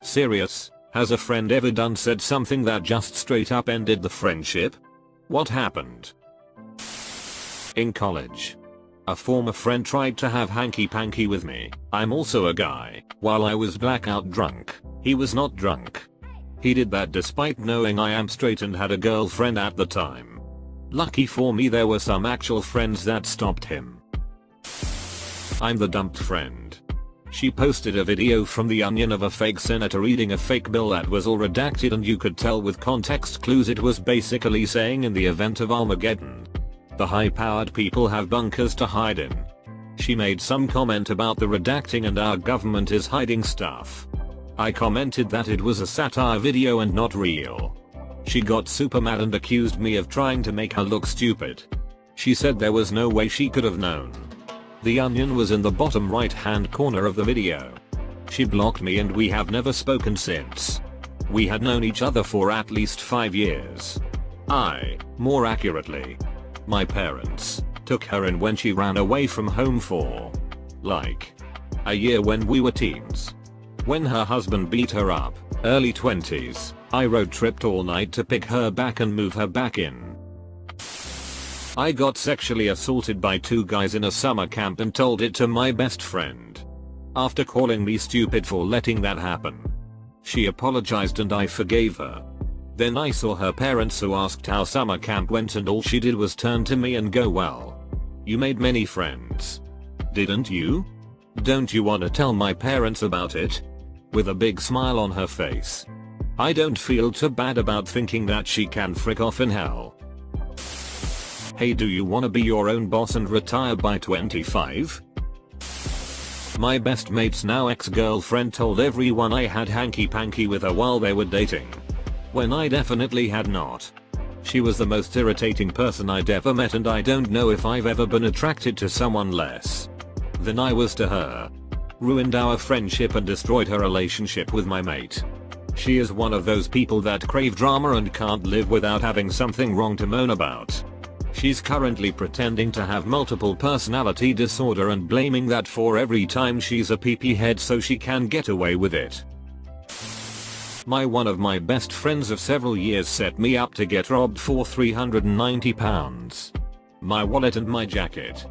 Serious, has a friend ever done said something that just straight up ended the friendship? What happened? In college, a former friend tried to have hanky-panky with me. I'm also a guy. While I was blackout drunk, he was not drunk. He did that despite knowing I am straight and had a girlfriend at the time. Lucky for me there were some actual friends that stopped him. I'm the dumped friend. She posted a video from The Onion of a fake senator reading a fake bill that was all redacted, and you could tell with context clues it was basically saying in the event of Armageddon, the high-powered people have bunkers to hide in. She made some comment about the redacting and our government is hiding stuff. I commented that it was a satire video and not real. She got super mad and accused me of trying to make her look stupid. She said there was no way she could have known. The Onion was in the bottom right hand corner of the video. She blocked me and we have never spoken since. We had known each other for at least 5 years. More accurately, my parents, took her in when she ran away from home for, like, a year when we were teens. When her husband beat her up, early 20s, I road tripped all night to pick her back and move her back in. I got sexually assaulted by 2 guys in a summer camp and told it to my best friend. After calling me stupid for letting that happen, she apologized and I forgave her. Then I saw her parents, who asked how summer camp went, and all she did was turn to me and go, "Well, you made many friends, didn't you? Don't you want to tell my parents about it?" With a big smile on her face. I don't feel too bad about thinking that she can frick off in hell. Hey, do you wanna be your own boss and retire by 25? My best mate's now ex-girlfriend told everyone I had hanky-panky with her while they were dating, when I definitely had not. She was the most irritating person I'd ever met, and I don't know if I've ever been attracted to someone less than I was to her. Ruined our friendship and destroyed her relationship with my mate. She is one of those people that crave drama and can't live without having something wrong to moan about. She's currently pretending to have multiple personality disorder and blaming that for every time she's a PP head so she can get away with it. One of my best friends of several years set me up to get robbed for £390. My wallet and my jacket.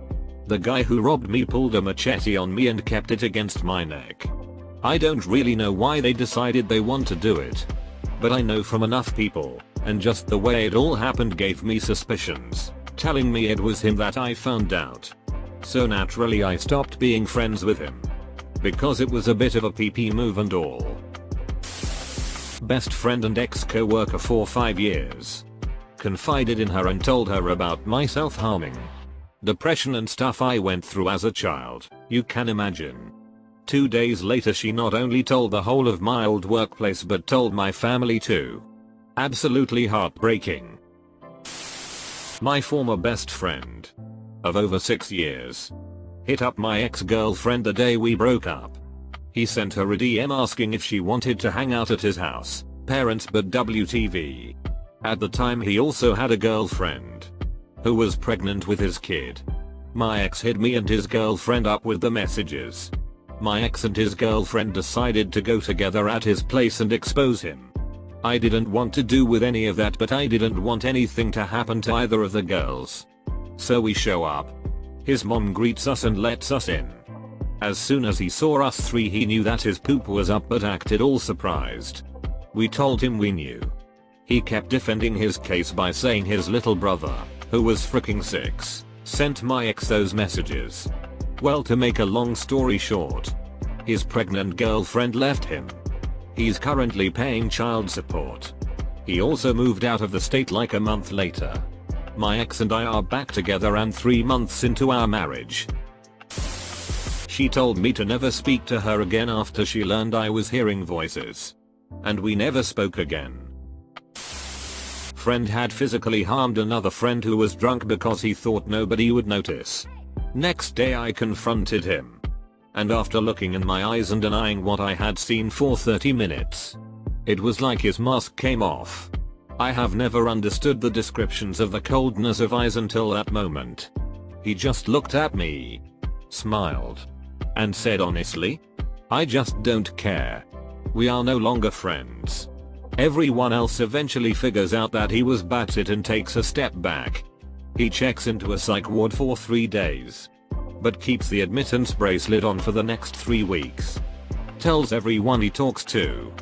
The guy who robbed me pulled a machete on me and kept it against my neck. I don't really know why they decided they want to do it, but I know from enough people, and just the way it all happened gave me suspicions, telling me it was him that I found out. So naturally I stopped being friends with him, because it was a bit of a PP move and all. Best friend and ex-co-worker for 5 years. Confided in her and told her about my self-harming, depression and stuff I went through as a child, you can imagine. 2 days later she not only told the whole of my old workplace but told my family too. Absolutely heartbreaking. My former best friend of over 6 years hit up my ex-girlfriend the day we broke up. He sent her a DM asking if she wanted to hang out at his house, parents but WTV. At the time he also had a girlfriend who was pregnant with his kid. My ex hit me and his girlfriend up with the messages. My ex and his girlfriend decided to go together at his place and expose him. I didn't want to do with any of that, but I didn't want anything to happen to either of the girls. So we show up. His mom greets us and lets us in. As soon as he saw us 3 he knew that his poop was up but acted all surprised. We told him we knew. He kept defending his case by saying his little brother, who was freaking 6, sent my ex those messages. Well, to make a long story short, his pregnant girlfriend left him. He's currently paying child support. He also moved out of the state like a month later. My ex and I are back together and 3 months into our marriage. She told me to never speak to her again after she learned I was hearing voices. And we never spoke again. Friend had physically harmed another friend who was drunk because he thought nobody would notice. Next day I confronted him. And after looking in my eyes and denying what I had seen for 30 minutes, it was like his mask came off. I have never understood the descriptions of the coldness of eyes until that moment. He just looked at me, smiled, and said honestly, "I just don't care." We are no longer friends. Everyone else eventually figures out that he was batshit and takes a step back. He checks into a psych ward for 3 days. But keeps the admittance bracelet on for the next 3 weeks. Tells everyone he talks to,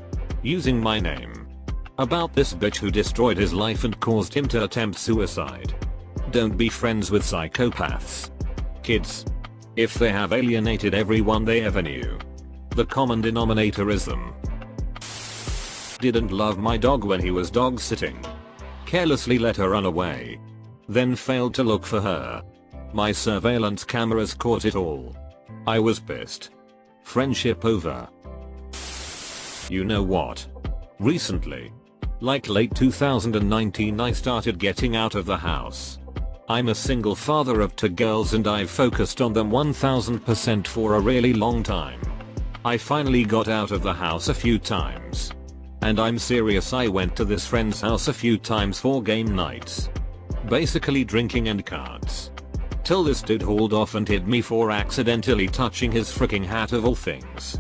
using my name, about this bitch who destroyed his life and caused him to attempt suicide. Don't be friends with psychopaths. Kids. If they have alienated everyone they ever knew, the common denominator is them. Didn't love my dog when he was dog sitting. Carelessly let her run away. Then failed to look for her. My surveillance cameras caught it all. I was pissed. Friendship over. You know what? Recently, like late 2019, I started getting out of the house. I'm a single father of 2 girls and I've focused on them 1000% for a really long time. I finally got out of the house a few times. And I'm serious, I went to this friend's house a few times for game nights. Basically drinking and cards. Till this dude hauled off and hit me for accidentally touching his freaking hat of all things.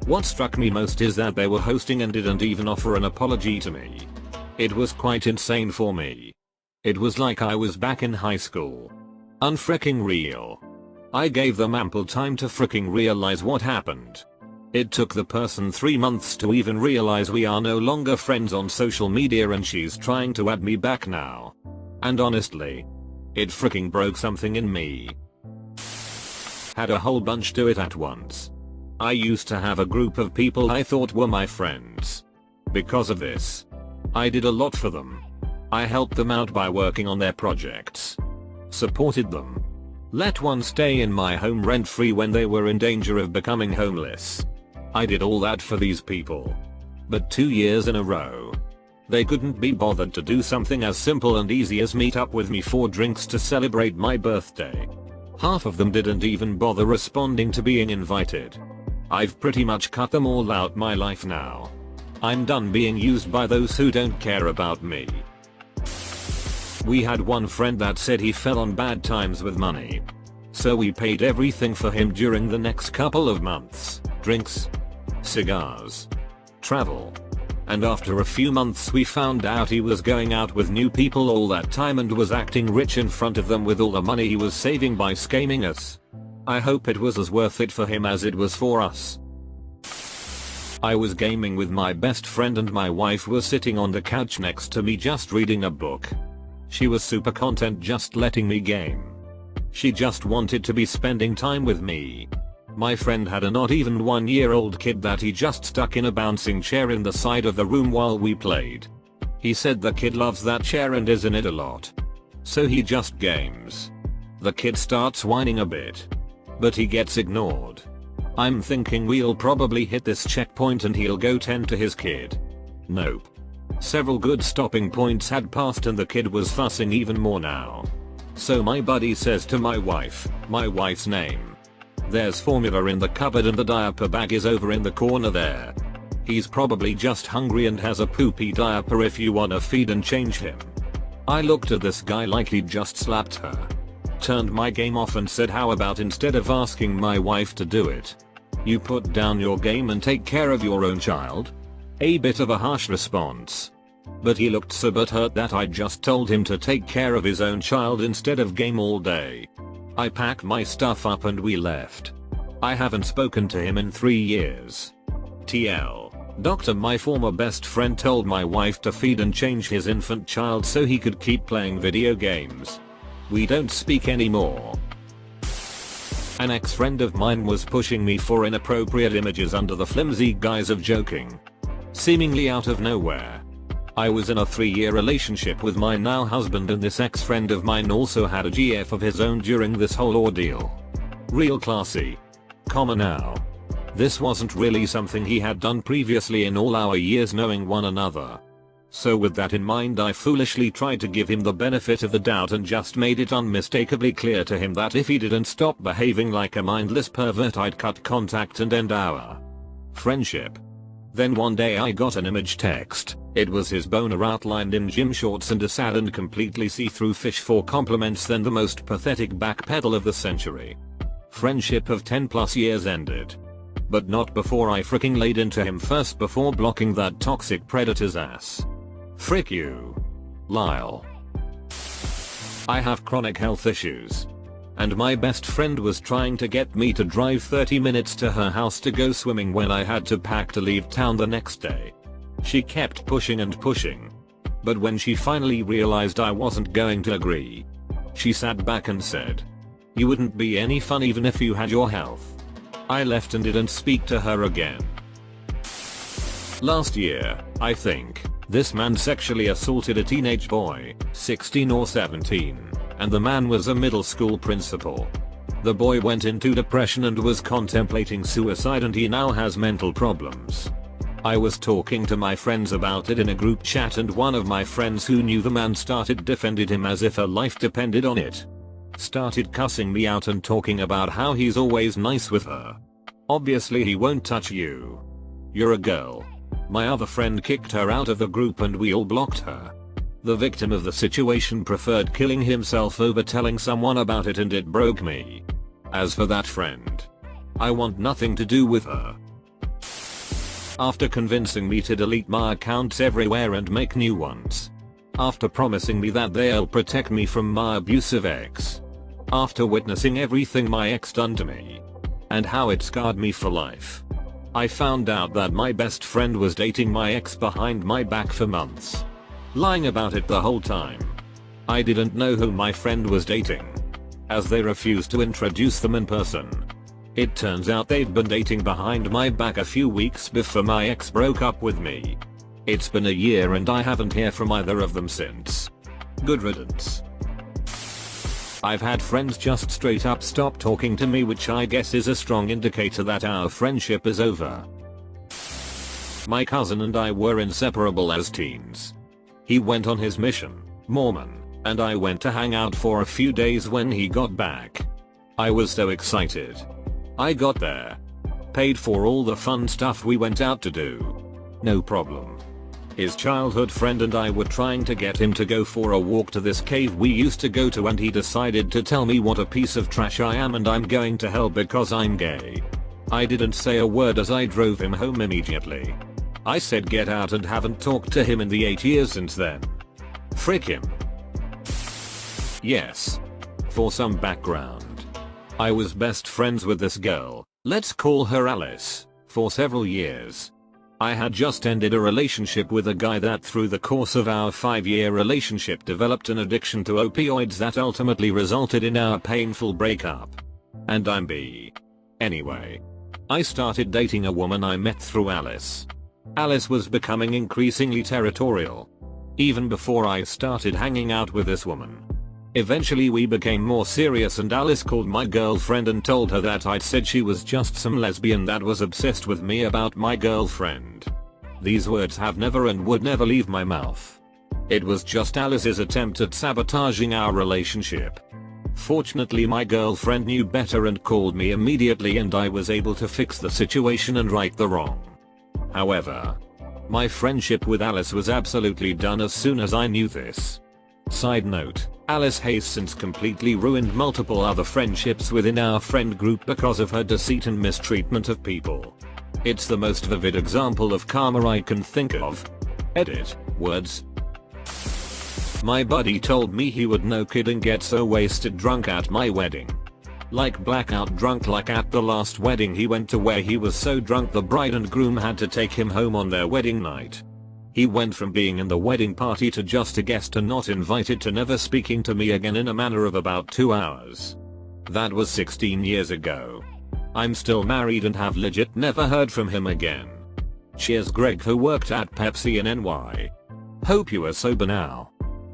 What struck me most is that they were hosting and didn't even offer an apology to me. It was quite insane for me. It was like I was back in high school. Unfreaking real. I gave them ample time to freaking realize what happened. It took the person 3 months to even realize we are no longer friends on social media and she's trying to add me back now. And honestly, it freaking broke something in me. Had a whole bunch do it at once. I used to have a group of people I thought were my friends. Because of this, I did a lot for them. I helped them out by working on their projects. Supported them. Let one stay in my home rent-free when they were in danger of becoming homeless. I did all that for these people. But 2 years in a row, they couldn't be bothered to do something as simple and easy as meet up with me for drinks to celebrate my birthday. Half of them didn't even bother responding to being invited. I've pretty much cut them all out my life now. I'm done being used by those who don't care about me. We had one friend that said he fell on bad times with money. So we paid everything for him during the next couple of months. Drinks, cigars, travel. And after a few months we found out he was going out with new people all that time and was acting rich in front of them with all the money he was saving by scamming us. I hope it was as worth it for him as it was for us. I was gaming with my best friend and my wife was sitting on the couch next to me just reading a book. She was super content just letting me game. She just wanted to be spending time with me. My friend had a not even 1-year-old kid that he just stuck in a bouncing chair in the side of the room while we played. He said the kid loves that chair and is in it a lot. So he just games. The kid starts whining a bit. But he gets ignored. I'm thinking we'll probably hit this checkpoint and he'll go tend to his kid. Nope. Several good stopping points had passed and the kid was fussing even more now. So my buddy says to my wife's name. There's formula in the cupboard and the diaper bag is over in the corner there. He's probably just hungry and has a poopy diaper if you wanna feed and change him. I looked at this guy like he'd just slapped her. Turned my game off and said, how about instead of asking my wife to do it, you put down your game and take care of your own child? A bit of a harsh response. But he looked so butthurt that I just told him to take care of his own child instead of game all day. I packed my stuff up and we left. I haven't spoken to him in 3 years. TL. Doctor, my former best friend told my wife to feed and change his infant child so he could keep playing video games. We don't speak anymore. An ex-friend of mine was pushing me for inappropriate images under the flimsy guise of joking. Seemingly out of nowhere. I was in a 3-year relationship with my now husband and this ex-friend of mine also had a GF of his own during this whole ordeal. Real classy. Comma now. This wasn't really something he had done previously in all our years knowing one another. So with that in mind, I foolishly tried to give him the benefit of the doubt and just made it unmistakably clear to him that if he didn't stop behaving like a mindless pervert, I'd cut contact and end our friendship. Then one day I got an image text. It was his boner outlined in gym shorts and a sad and completely see-through fish for compliments, then the most pathetic backpedal of the century. Friendship of 10+ years ended. But not before I freaking laid into him first before blocking that toxic predator's ass. Frick you. Lyle. I have chronic health issues. And my best friend was trying to get me to drive 30 minutes to her house to go swimming when I had to pack to leave town the next day. She kept pushing and pushing. But when she finally realized I wasn't going to agree, she sat back and said, "You wouldn't be any fun even if you had your health." I left and didn't speak to her again. Last year, I think, this man sexually assaulted a teenage boy, 16 or 17, and the man was a middle school principal. The boy went into depression and was contemplating suicide, and he now has mental problems. I was talking to my friends about it in a group chat, and one of my friends who knew the man started defending him as if her life depended on it. Started cussing me out and talking about how he's always nice with her. Obviously he won't touch you. You're a girl. My other friend kicked her out of the group and we all blocked her. The victim of the situation preferred killing himself over telling someone about it, and it broke me. As for that friend, I want nothing to do with her. After convincing me to delete my accounts everywhere and make new ones. After promising me that they'll protect me from my abusive ex. After witnessing everything my ex done to me. And how it scarred me for life. I found out that my best friend was dating my ex behind my back for months. Lying about it the whole time. I didn't know who my friend was dating, as they refused to introduce them in person. It turns out they'd been dating behind my back a few weeks before my ex broke up with me. It's been a year and I haven't heard from either of them since. Good riddance. I've had friends just straight up stop talking to me, which I guess is a strong indicator that our friendship is over. My cousin and I were inseparable as teens. He went on his mission, Mormon, and I went to hang out for a few days when he got back. I was so excited. I got there. Paid for all the fun stuff we went out to do. No problem. His childhood friend and I were trying to get him to go for a walk to this cave we used to go to, and he decided to tell me what a piece of trash I am and I'm going to hell because I'm gay. I didn't say a word as I drove him home immediately. I said get out and haven't talked to him in the 8 years since then. Frick him. Yes. For some background. I was best friends with this girl, let's call her Alice, for several years. I had just ended a relationship with a guy that through the course of our 5-year relationship developed an addiction to opioids that ultimately resulted in our painful breakup. And I'm bi. Anyway. I started dating a woman I met through Alice. Alice was becoming increasingly territorial. Even before I started hanging out with this woman. Eventually we became more serious and Alice called my girlfriend and told her that I'd said she was just some lesbian that was obsessed with me about my girlfriend. These words have never and would never leave my mouth. It was just Alice's attempt at sabotaging our relationship. Fortunately my girlfriend knew better and called me immediately, and I was able to fix the situation and right the wrong. However, my friendship with Alice was absolutely done as soon as I knew this. Side note, Alice has since completely ruined multiple other friendships within our friend group because of her deceit and mistreatment of people. It's the most vivid example of karma I can think of. Edit, words. My buddy told me he would no kidding get so wasted drunk at my wedding. Like blackout drunk, like at the last wedding he went to where he was so drunk the bride and groom had to take him home on their wedding night. He went from being in the wedding party to just a guest and not invited to never speaking to me again in a matter of about 2 hours. That was 16 years ago. I'm still married and have legit never heard from him again. Cheers Greg, who worked at Pepsi in NY. Hope you are sober now.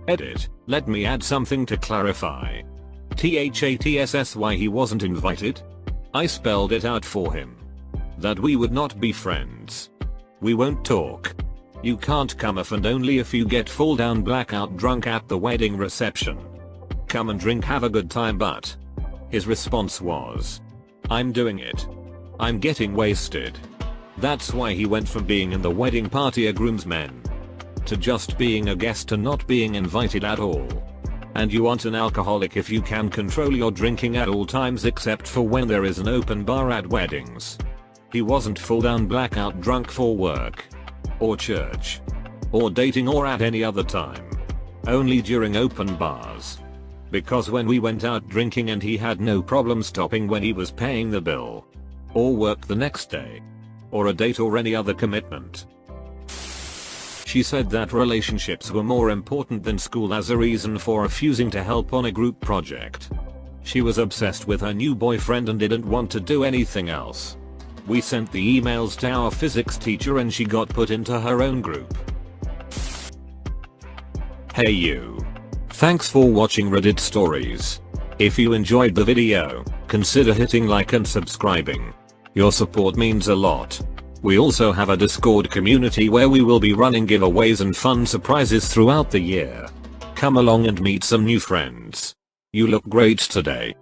Edit, let me add something to clarify. THATSSY he wasn't invited? I spelled it out for him. That we would not be friends. We won't talk. You can't come if and only if you get full down blackout drunk at the wedding reception. Come and drink, have a good time, but his response was, I'm doing it. I'm getting wasted. That's why he went from being in the wedding party a groomsman to just being a guest and not being invited at all. And you aren't an alcoholic if you can control your drinking at all times except for when there is an open bar at weddings. He wasn't full down blackout drunk for work, or church, or dating or at any other time. Only during open bars. Because when we went out drinking and he had no problem stopping when he was paying the bill. Or work the next day. Or a date or any other commitment. She said that relationships were more important than school as a reason for refusing to help on a group project. She was obsessed with her new boyfriend and didn't want to do anything else. We sent the emails to our physics teacher and she got put into her own group. Hey you. Thanks for watching Reddit stories. If you enjoyed the video, consider hitting like and subscribing. Your support means a lot. We also have a Discord community where we will be running giveaways and fun surprises throughout the year. Come along and meet some new friends. You look great today.